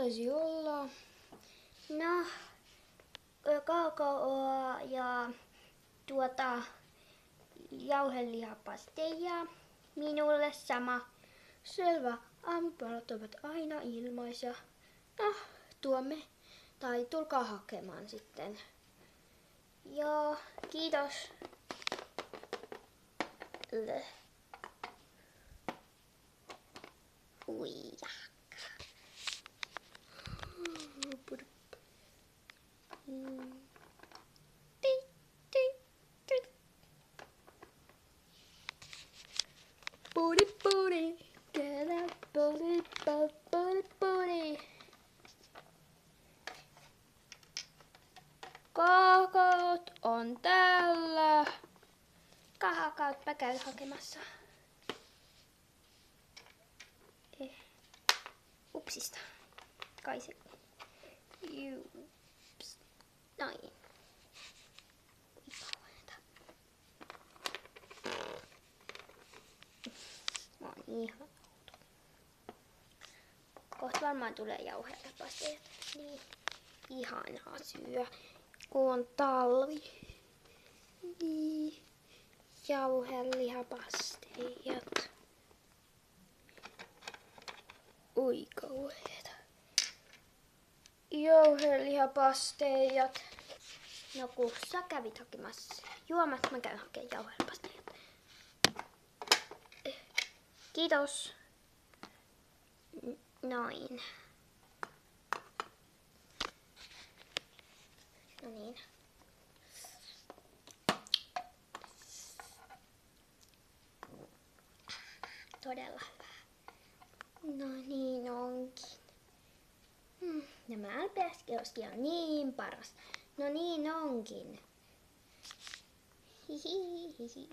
taisi olla? No, kakaoa ja jauhelihapasteja. Minulle sama. Selvä. Aamupalat ovat aina ilmaisia. No, tuomme. Tai tulkaa hakemaan sitten. Joo, kiitos. Uija. Puri puri, get up, puri puri puri. Kakaot on täällä. Kakaot mä käyn hakemassa. Upsista. Kai se. Jups. Noin. Mä oon ihan outo. Kohta varmaan tulee jauhelihapasteet. Niin. Ihanaa syö, kun on talvi. Niin. Jauhelihapasteet. Oi kauheeta. Jauhelihapasteet. No kun sä kävit hakemassa juomat, mä käyn hakemaan jauhelihapasteet. Kiitos. Noin. No niin. Todella hyvä. No niin onkin. Nämä alpeaskeoski on niin paras. No niin onkin. Hihihihi.